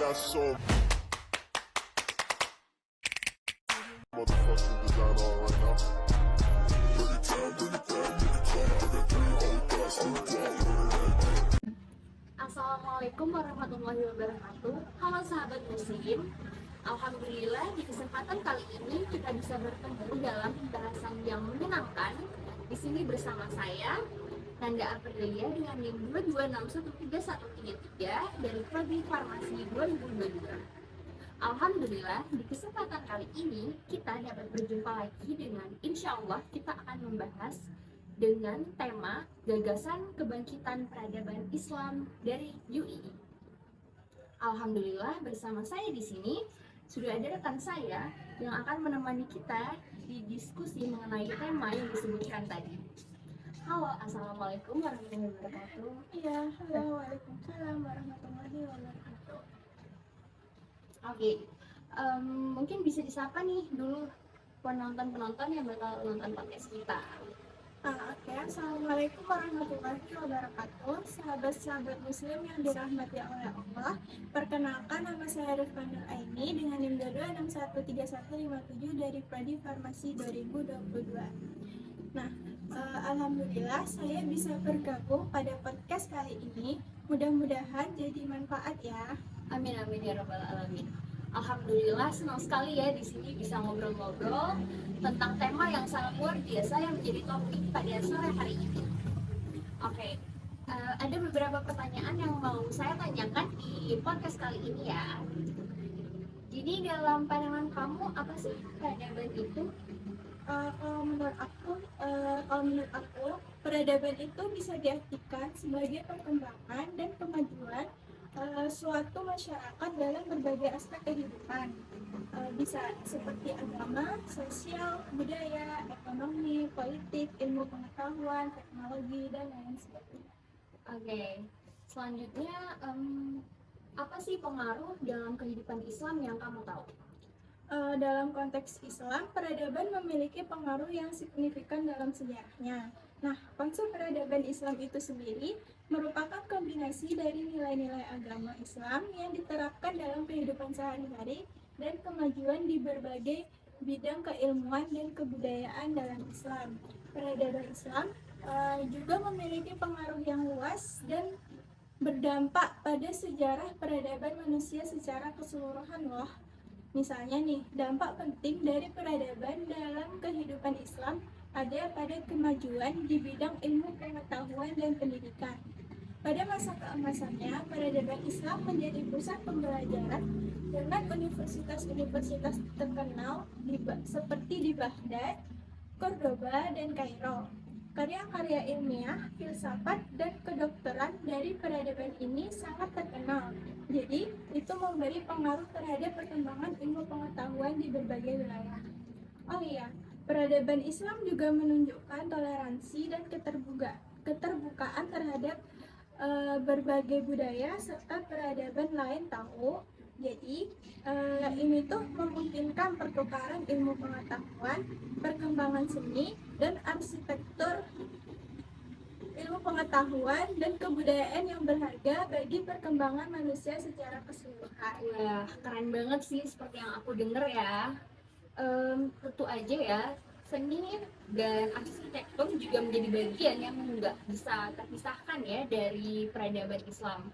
got so motherfucking design on right now. Bring it down, bring it down, bring it down. I got three old guys on the block. Assalamualaikum warahmatullahi wabarakatuh. Halo sahabat muslim. Alhamdulillah di kesempatan kali ini kita bisa bertemu dalam pembahasan yang menyenangkan. Di sini bersama saya Nanda Aprilia dengan NIM 2261313 dari Prodi Farmasi 2022. Alhamdulillah di kesempatan kali ini kita dapat berjumpa lagi dengan insya Allah kita akan membahas dengan tema gagasan kebangkitan peradaban Islam dari UII. Alhamdulillah bersama saya di sini sudah ada rekan saya yang akan menemani kita di diskusi mengenai tema yang disebutkan tadi. Halo, assalamualaikum warahmatullahi wabarakatuh. Iya, halo, waalaikumsalam warahmatullahi wabarakatuh. Oke, mungkin bisa disapa nih dulu penonton-penonton yang bakal nonton podcast kita. Oke, assalamualaikum warahmatullahi wabarakatuh. Sahabat-sahabat muslim yang dirahmati oleh Allah, perkenalkan nama saya Rifka Nur Aini dengan NIM 226131357 dari Prodi Farmasi 2022. Nah, alhamdulillah saya bisa bergabung pada podcast kali ini. Mudah-mudahan jadi manfaat ya. Amin amin ya rabbal alamin. Alhamdulillah senang sekali ya di sini bisa ngobrol-ngobrol tentang tema yang sangat luar biasa yang menjadi topik pada sore hari ini. Oke, ada beberapa pertanyaan yang mau saya tanyakan di podcast kali ini ya. Jadi dalam pandangan kamu apa sih peradaban itu? Kalau menurut aku, peradaban itu bisa diartikan sebagai perkembangan dan kemajuan suatu masyarakat dalam berbagai aspek kehidupan, bisa seperti agama, sosial, budaya, ekonomi, politik, ilmu pengetahuan, teknologi, dan lain sebagainya. Oke, selanjutnya apa sih pengaruh dalam kehidupan Islam yang kamu tahu? Dalam konteks Islam, peradaban memiliki pengaruh yang signifikan dalam sejarahnya. Nah, konsep peradaban Islam itu sendiri merupakan kombinasi dari nilai-nilai agama Islam yang diterapkan dalam kehidupan sehari-hari dan kemajuan di berbagai bidang keilmuan dan kebudayaan dalam Islam. Peradaban Islam juga memiliki pengaruh yang luas dan berdampak pada sejarah peradaban manusia secara keseluruhan loh. Misalnya nih, dampak penting dari peradaban dalam kehidupan Islam ada pada kemajuan di bidang ilmu pengetahuan dan pendidikan. Pada masa keemasannya, peradaban Islam menjadi pusat pembelajaran dengan universitas-universitas terkenal seperti di Baghdad, Cordoba, dan Kairo. Karya-karya ilmiah, filsafat, dan kedokteran dari peradaban ini sangat terkenal. Jadi, itu memberi pengaruh terhadap perkembangan ilmu pengetahuan di berbagai wilayah. Oh iya, peradaban Islam juga menunjukkan toleransi dan keterbukaan terhadap berbagai budaya serta peradaban lain tahu. Jadi, ini tuh memungkinkan pertukaran ilmu pengetahuan, perkembangan seni, dan arsitektur, ilmu pengetahuan, dan kebudayaan yang berharga bagi perkembangan manusia secara keseluruhan. Wah, keren banget sih seperti yang aku denger ya. Tentu aja ya, seni dan arsitektur juga menjadi bagian yang nggak bisa terpisahkan ya dari peradaban Islam.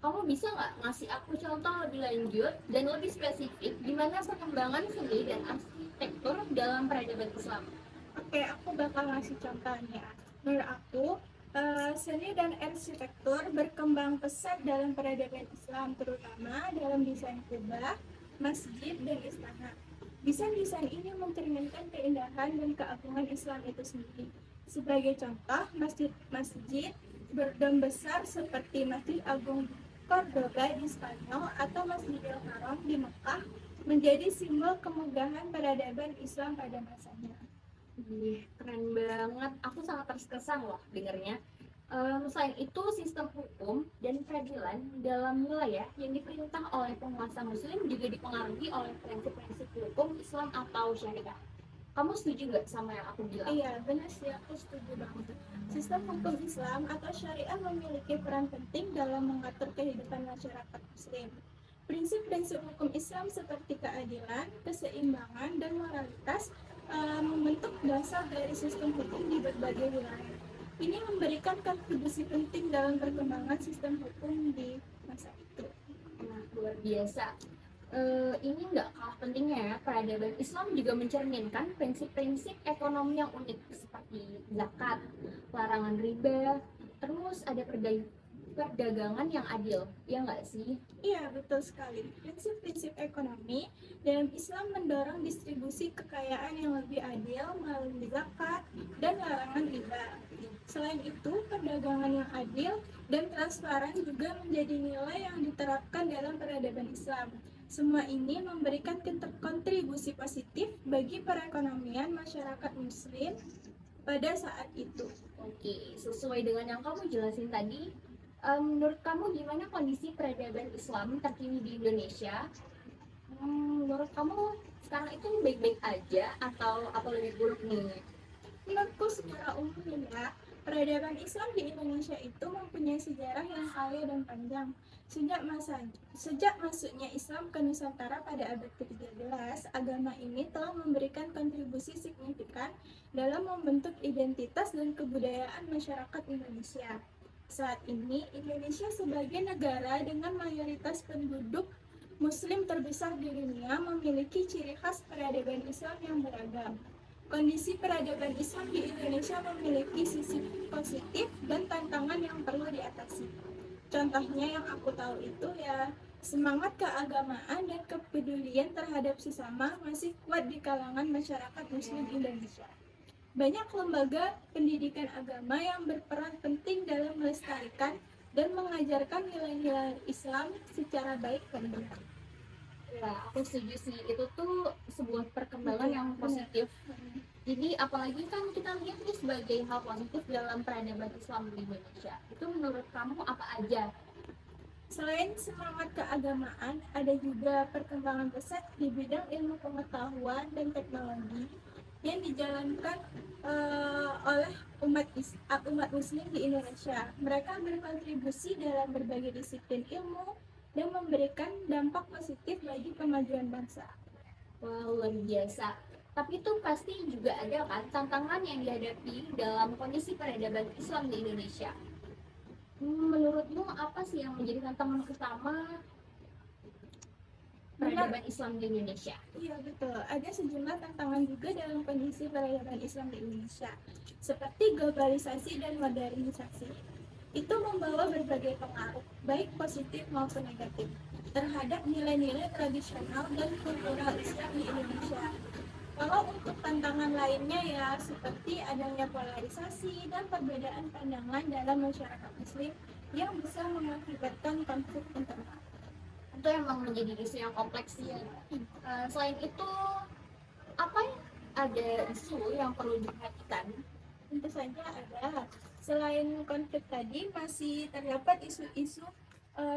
Kamu bisa nggak ngasih aku contoh lebih lanjut dan lebih spesifik gimana perkembangan seni dan arsitektur dalam peradaban Islam? Oke, aku bakal ngasih contohnya. Menurut aku, seni dan arsitektur berkembang pesat dalam peradaban Islam, terutama dalam desain kubah, masjid, dan istana. Desain-desain ini mencerminkan keindahan dan keagungan Islam itu sendiri. Sebagai contoh, masjid berdom besar seperti Masjid Agung Cordoba di Spanyol atau Masjidil Haram di Mekah menjadi simbol kemegahan peradaban Islam pada masanya. Keren banget, aku sangat terkesan loh dengernya. Selain itu, sistem hukum dan peradilan dalam wilayah yang diperintah oleh penguasa muslim juga dipengaruhi oleh prinsip-prinsip hukum Islam atau syariah. Kamu setuju nggak sama yang aku bilang? Iya, benar sih, aku setuju banget. Sistem hukum Islam atau syariah memiliki peran penting dalam mengatur kehidupan masyarakat muslim. Prinsip-prinsip hukum Islam seperti keadilan, keseimbangan, dan moralitas membentuk dasar dari sistem hukum di berbagai wilayah. Ini memberikan kontribusi penting dalam perkembangan sistem hukum di masa itu. Nah, luar biasa. Ini nggak kalah pentingnya ya, peradaban Islam juga mencerminkan prinsip-prinsip ekonomi yang unik seperti zakat, larangan riba, terus ada perdagangan yang adil, ya nggak sih? Iya, betul sekali. Prinsip-prinsip ekonomi dalam Islam mendorong distribusi kekayaan yang lebih adil melalui zakat dan larangan riba. Selain itu, perdagangan yang adil dan transparan juga menjadi nilai yang diterapkan dalam peradaban Islam. Semua ini memberikan kontribusi positif bagi perekonomian masyarakat Muslim pada saat itu. Oke, sesuai dengan yang kamu jelasin tadi, menurut kamu gimana kondisi peradaban Islam terkini di Indonesia? Menurut kamu sekarang itu baik-baik aja atau lebih buruk nih? Menurutku secara umum ya, peradaban Islam di Indonesia itu mempunyai sejarah yang kaya dan panjang. Sejak masuknya Islam ke Nusantara pada abad ke-13, agama ini telah memberikan kontribusi signifikan dalam membentuk identitas dan kebudayaan masyarakat Indonesia. Saat ini, Indonesia sebagai negara dengan mayoritas penduduk Muslim terbesar di dunia memiliki ciri khas peradaban Islam yang beragam. Kondisi peradaban Islam di Indonesia memiliki sisi positif dan tantangan yang perlu diatasi. Contohnya yang aku tahu itu ya, semangat keagamaan dan kepedulian terhadap sesama masih kuat di kalangan masyarakat Muslim Indonesia. Banyak lembaga pendidikan agama yang berperan penting dalam melestarikan dan mengajarkan nilai-nilai Islam secara baik dan benar. Ya, aku setuju sih. Itu tuh sebuah perkembangan yang positif. Jadi apalagi kan kita lihat ini sebagai hal positif dalam peradaban Islam di Indonesia. Itu menurut kamu apa aja? Selain semangat keagamaan, ada juga perkembangan pesat di bidang ilmu pengetahuan dan teknologi yang dijalankan oleh umat Muslim di Indonesia. Mereka berkontribusi dalam berbagai disiplin ilmu dan memberikan dampak positif bagi kemajuan bangsa. Wah, luar biasa. Tapi itu pasti juga ada kan tantangan yang dihadapi dalam kondisi peradaban Islam di Indonesia. Menurutmu apa sih yang menjadi tantangan utama peradaban Islam di Indonesia? Iya betul, ada sejumlah tantangan juga dalam kondisi peradaban Islam di Indonesia, seperti globalisasi dan modernisasi. Itu membawa berbagai pengaruh, baik positif maupun negatif, terhadap nilai-nilai tradisional dan kultural Islam di Indonesia. Kalau untuk tantangan lainnya ya seperti adanya polarisasi dan perbedaan pandangan dalam masyarakat Muslim yang bisa mengakibatkan konflik internal. Itu emang menjadi isu yang kompleks sih. Selain itu, apa ya? Ada isu yang perlu diperhatikan? Tentu saja ada. Selain konflik tadi, masih terdapat isu-isu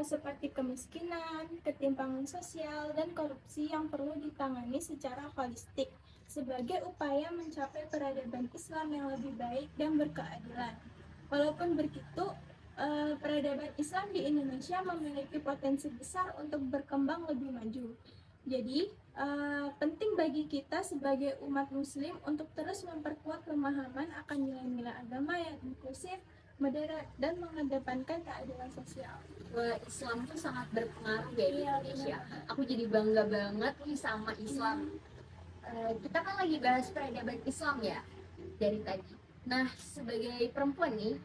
seperti kemiskinan, ketimpangan sosial, dan korupsi yang perlu ditangani secara holistik sebagai upaya mencapai peradaban Islam yang lebih baik dan berkeadilan. Walaupun begitu, peradaban Islam di Indonesia memiliki potensi besar untuk berkembang lebih maju. Jadi, penting bagi kita sebagai umat Muslim untuk terus memperkuat pemahaman akan nilai-nilai agama yang inklusif, moderat, dan mengedepankan keadilan sosial. Islam tuh sangat berpengaruh ya di Indonesia. Aku jadi bangga banget nih sama Islam. Kita kan lagi bahas peradaban Islam ya dari tadi. Nah, sebagai perempuan nih,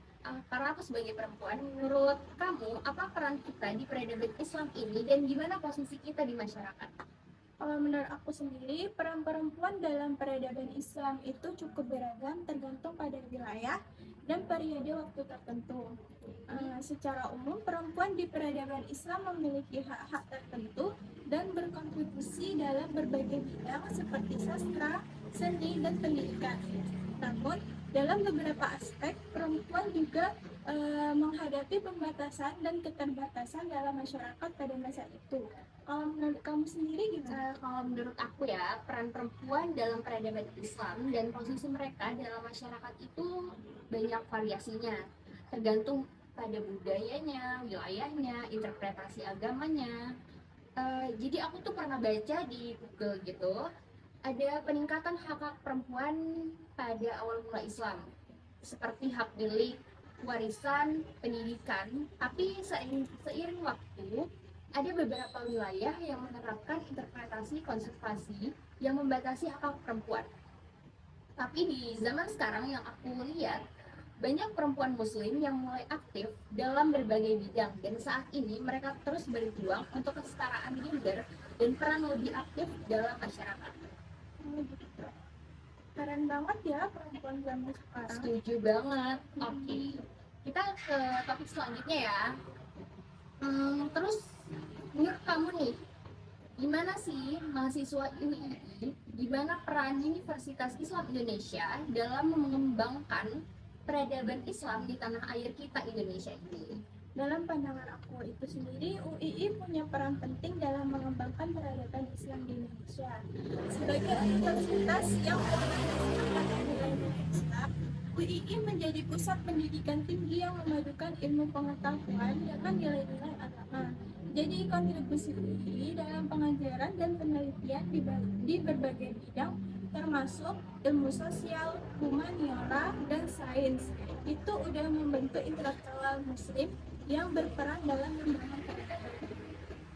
karena aku sebagai perempuan, menurut kamu apa peran kita di peradaban Islam ini dan gimana posisi kita di masyarakat? Kalau menurut aku sendiri, peran perempuan dalam peradaban Islam itu cukup beragam tergantung pada wilayah dan periode waktu tertentu. Secara umum, perempuan di peradaban Islam memiliki hak-hak tertentu dan berkontribusi dalam berbagai bidang seperti sastra, seni, dan pendidikan. Namun, dalam beberapa aspek, perempuan juga menghadapi pembatasan dan keterbatasan dalam masyarakat pada masa itu. Kalau menurut kamu sendiri gimana? Kalau menurut aku ya, peran perempuan dalam peradaban Islam dan posisi mereka dalam masyarakat itu banyak variasinya, tergantung pada budayanya, wilayahnya, interpretasi agamanya. Jadi aku tuh pernah baca di Google gitu, ada peningkatan hak-hak perempuan pada awal mula Islam, seperti hak milik, warisan, pendidikan. Tapi seiring waktu, ada beberapa wilayah yang menerapkan interpretasi konservasi yang membatasi hak-hak perempuan. Tapi di zaman sekarang yang aku lihat, banyak perempuan muslim yang mulai aktif dalam berbagai bidang, dan saat ini mereka terus berjuang untuk kesetaraan gender dan peran lebih aktif dalam masyarakat. Gitu. Keren banget ya perempuan zaman sekarang. Setuju banget. Oke, kita ke topik selanjutnya ya. Terus menurut kamu nih, gimana sih mahasiswa UII, gimana peran Universitas Islam Indonesia dalam mengembangkan peradaban Islam di tanah air kita Indonesia ini? Dalam pandangan aku itu sendiri, UII punya peran penting dalam mengembangkan peradaban Islam di Indonesia. Sebagai universitas yang berlandaskan nilai-nilai Islam, UII menjadi pusat pendidikan tinggi yang memadukan ilmu pengetahuan dengan nilai-nilai agama. Jadi kontribusi UII dalam pengajaran dan penelitian di berbagai bidang termasuk ilmu sosial, humaniora, dan sains itu udah membentuk intelektual muslim yang berperan dalam membangun peradaban.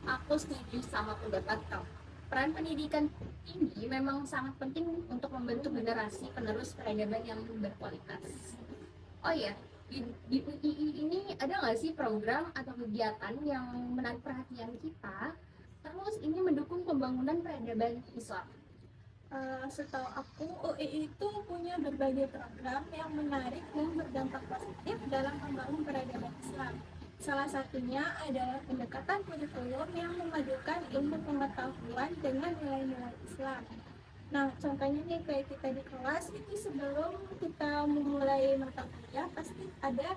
Aku setuju sama pendapat kamu. Peran pendidikan tinggi memang sangat penting untuk membentuk generasi penerus peradaban yang berkualitas. Oh iya, di UII ini ada nggak sih program atau kegiatan yang menarik perhatian kita, terus ini mendukung pembangunan peradaban Islam? Setahu aku, UII itu punya berbagai program yang menarik dan berdampak positif dalam membangun peradaban Islam. Salah satunya adalah pendekatan kurikulum yang memadukan ilmu pengetahuan dengan nilai-nilai Islam. Nah, contohnya nih kayak kita di kelas itu sebelum kita memulai mata kuliah pasti ada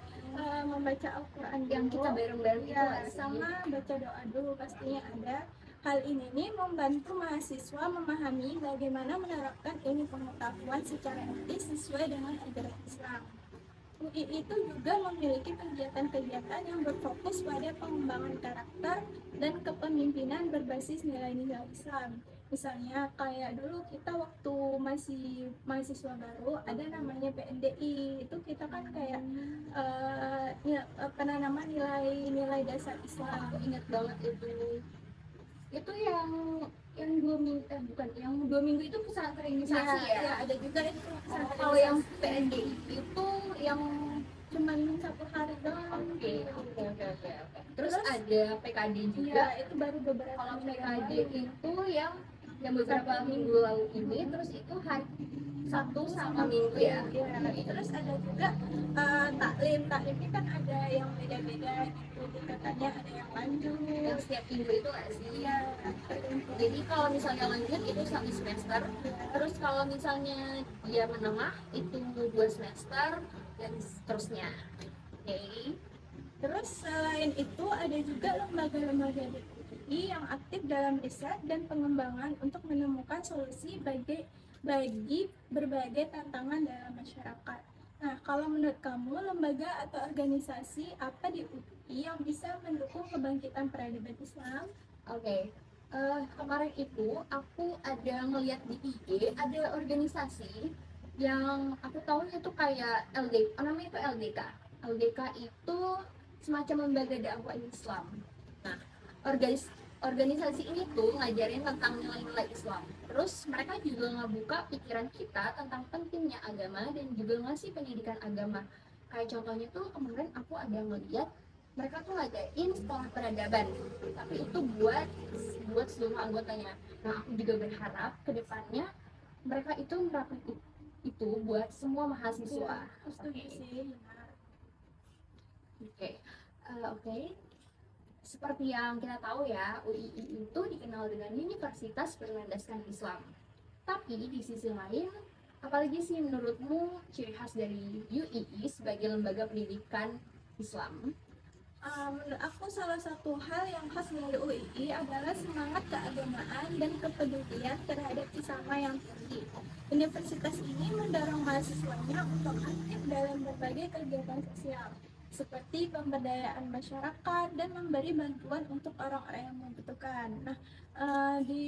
membaca Al-Quran Yang kita bareng-bareng itu ya, nggak sih? sama baca doa dulu pastinya ada. Hal ini nih membantu mahasiswa memahami bagaimana menerapkan ilmu pengetahuan secara etis sesuai dengan ajaran Islam. UI itu juga memiliki kegiatan-kegiatan yang berfokus pada pengembangan karakter dan kepemimpinan berbasis nilai-nilai Islam. Misalnya kayak dulu kita waktu masih mahasiswa baru ada namanya PNDI, itu kita kan kayak penanaman nilai-nilai dasar Islam. Aku ingat banget itu yang 2 minggu, bukan yang 2 minggu itu pesantrenisasi ya. Ya, ada juga itu. Kalau yang PNDI itu yang cuman 1 hari doang. Oke. Terus ada PKD juga. Ya, itu baru beberapa Kalau minggu yang PKD lalu. itu yang beberapa minggu lalu ini, terus itu hari Sabtu sama Minggu ya. Ya, terus ada juga taklim ini kan ada yang beda-beda gitu, katanya ada yang lanjut. Yang setiap minggu itu nggak sih? Iya, Jadi kalau misalnya lanjut itu 1 semester, terus kalau misalnya dia menengah itu 2 semester dan seterusnya. Oke. terus selain itu ada juga lembaga-lembaga di UI yang aktif dalam riset dan pengembangan untuk menemukan solusi bagi berbagai tantangan dalam masyarakat. Nah, kalau menurut kamu, lembaga atau organisasi apa di UI yang bisa mendukung kebangkitan peradaban Islam? Oke. Kemarin itu aku ada ngeliat di IG ada organisasi yang aku tahu itu kayak LDK, namanya itu LDK. LDK itu semacam lembaga dakwah Islam. Nah, organisasi ini tuh ngajarin tentang nilai-nilai Islam. Terus mereka juga ngebuka pikiran kita tentang pentingnya agama dan juga ngasih pendidikan agama. Kayak contohnya tuh kemarin aku ada ngeliat mereka tuh ngadain sekolah peradaban, tapi itu buat seluruh anggotanya. Nah, aku juga berharap kedepannya mereka itu menerapkan itu buat semua mahasiswa. Aku setuju sih. Oke. Seperti yang kita tahu ya, UII itu dikenal dengan Universitas Berlandaskan Islam. Tapi di sisi lain, apalagi sih menurutmu ciri khas dari UII sebagai lembaga pendidikan Islam? Menurut aku salah satu hal yang khas dari UII adalah semangat keagamaan dan kepedulian terhadap sesama yang tinggi. Universitas ini mendorong mahasiswanya untuk aktif dalam berbagai kegiatan sosial. seperti pemberdayaan masyarakat dan memberi bantuan untuk orang-orang yang membutuhkan. Nah, di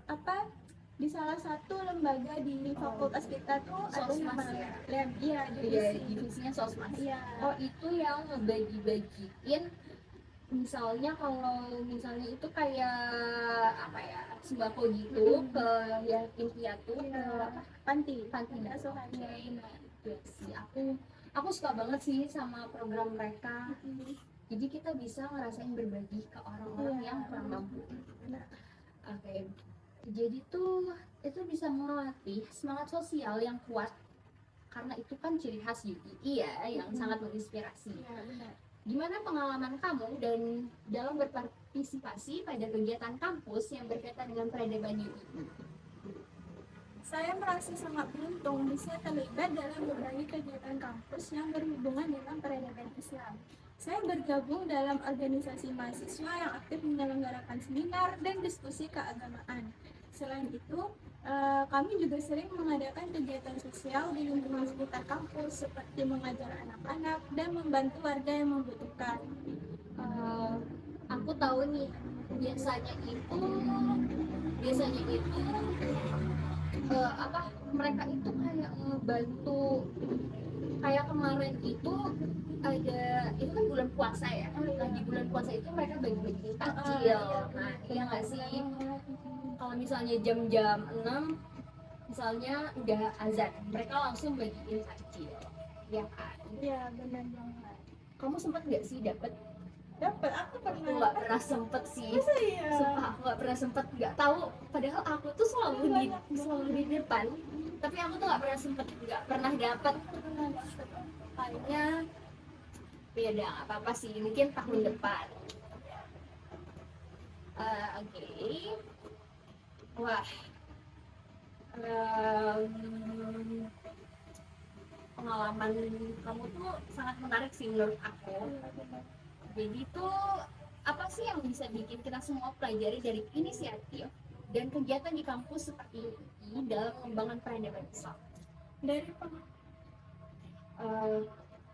apa di salah satu lembaga di fakultas kita tuh ada Sosmas nama ya? iya Iya, divisi. divisinya sosmas. Iya. Oh, itu yang ngebagi-bagiin, misalnya kalau misalnya itu kayak apa ya, sembako gitu ke yatim piatu, ke apa, Panti panti asuhan. Oke, iya sih, aku suka banget sih sama program mereka. Jadi kita bisa ngerasain berbagi ke orang-orang Iya. yang kurang mampu. Nah, Oke, jadi tuh itu bisa melatih semangat sosial yang kuat, karena itu kan ciri khas UII ya, yang sangat menginspirasi. iya benar. Gimana pengalaman kamu dan dalam berpartisipasi pada kegiatan kampus yang berkaitan dengan peradaban UII? Saya merasa sangat beruntung bisa terlibat dalam berbagai kegiatan kampus yang berhubungan dengan peradaban Islam. Saya bergabung dalam organisasi mahasiswa yang aktif menyelenggarakan seminar dan diskusi keagamaan. Selain itu, kami juga sering mengadakan kegiatan sosial di lingkungan sekitar kampus seperti mengajar anak-anak dan membantu warga yang membutuhkan. Eh, aku tahu nih, biasanya itu apa, mereka itu kayak ngebantu, kayak kemarin itu ada, itu kan bulan puasa ya. Nah, di bulan puasa itu mereka bagi-bagi takjil. Nah, iya nggak sih, kalau misalnya jam-jam 6 misalnya udah azan, mereka langsung bagiin takjil, ya kan? Iya benar banget. Kamu sempet nggak sih dapat? Dapat aku Aku pernah. nggak pernah sempet sih. Masa iya? Sumpah aku nggak pernah sempet, nggak tahu. Padahal aku tuh selalu di depan, tapi aku tuh nggak pernah sempet, nggak pernah dapat. Kayaknya beda, nggak apa-apa sih. Mungkin tahun depan. Oke. Wah. Pengalaman kamu tuh sangat menarik sih menurut aku. Jadi tuh apa sih yang bisa bikin kita semua pelajari dari inisiatif dan kegiatan di kampus seperti ini dalam mengembangkan peradaban Islam? Dari Eh,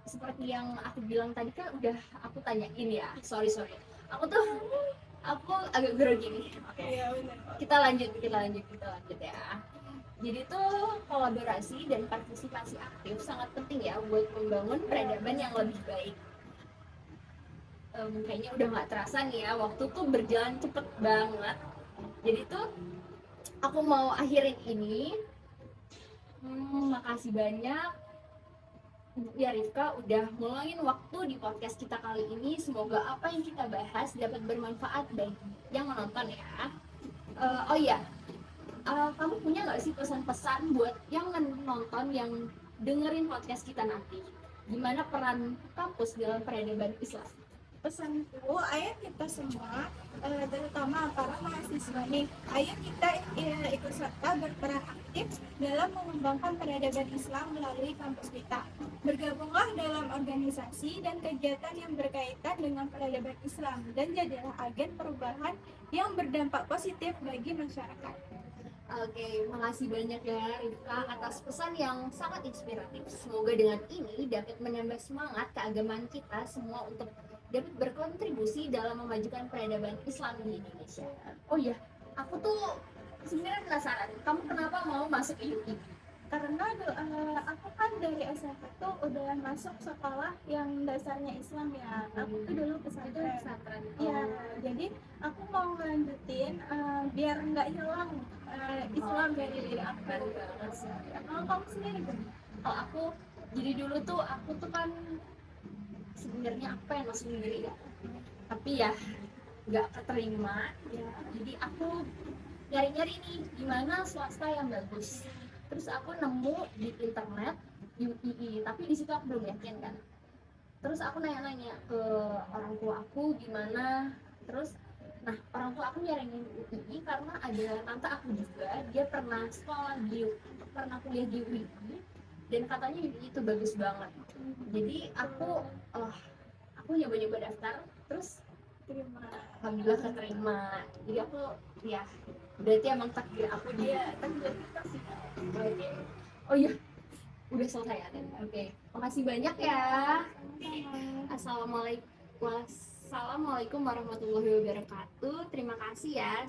seperti yang aku bilang tadi kan udah aku tanyain ya. Sorry. Aku agak grogi nih. Oke. iya benar. Kita lanjut ya. Jadi tuh kolaborasi dan partisipasi aktif sangat penting ya buat membangun peradaban yang lebih baik. Kayaknya udah nggak terasa nih ya, waktu tuh berjalan cepet banget. Jadi tuh aku mau akhirin ini. Makasih banyak ya Rifka udah ngeluangin waktu di podcast kita kali ini. Semoga apa yang kita bahas dapat bermanfaat bagi yang menonton ya. Oh iya, kamu punya nggak sih pesan-pesan buat yang nonton, yang dengerin podcast kita nanti? Gimana peran kampus dalam peradaban Islam? Pesanku, ayo kita semua, terutama para mahasiswa nih, ayo kita ikut serta berperan aktif dalam mengembangkan peradaban Islam melalui kampus kita. Bergabunglah dalam organisasi dan kegiatan yang berkaitan dengan peradaban Islam dan jadilah agen perubahan yang berdampak positif bagi masyarakat. Oke, makasih banyak ya Rifka atas pesan yang sangat inspiratif. Semoga dengan ini dapat menambah semangat keagamaan kita semua untuk dapat berkontribusi dalam memajukan peradaban Islam di Indonesia. Oh iya, aku tuh sebenarnya penasaran, kamu kenapa mau masuk UII? Karena aku kan dari SMP tuh udah masuk sekolah yang dasarnya Islam ya. Aku tuh dulu Itu pesantren. pesantren. Iya, jadi aku mau ngelanjutin biar nggak hilang Islam dari diri aku. Keren banget sih. Kalau kamu sendiri kan? Kalau aku, jadi dulu tuh aku tuh kan sebenarnya apa yang masuk sendiri ya, tapi ya nggak keterima ya. Jadi aku nyari-nyari nih gimana swasta yang bagus. Terus aku nemu di internet UII, tapi di situ aku belum yakin kan. Terus aku nanya-nanya ke orang tua aku gimana. Terus nah, orang tua aku nyaranin UII karena ada tante aku juga, dia pernah kuliah di UII dan katanya UII itu bagus banget. Jadi aku nyoba-nyoba daftar, terus Terima. alhamdulillah keterima. Jadi aku ya berarti emang takdir aku dia takdir kita sih. Oke. Oh iya, Udah selesai ya tadi. Oke, makasih banyak ya. Assalamualaikum warahmatullahi wabarakatuh. Terima kasih ya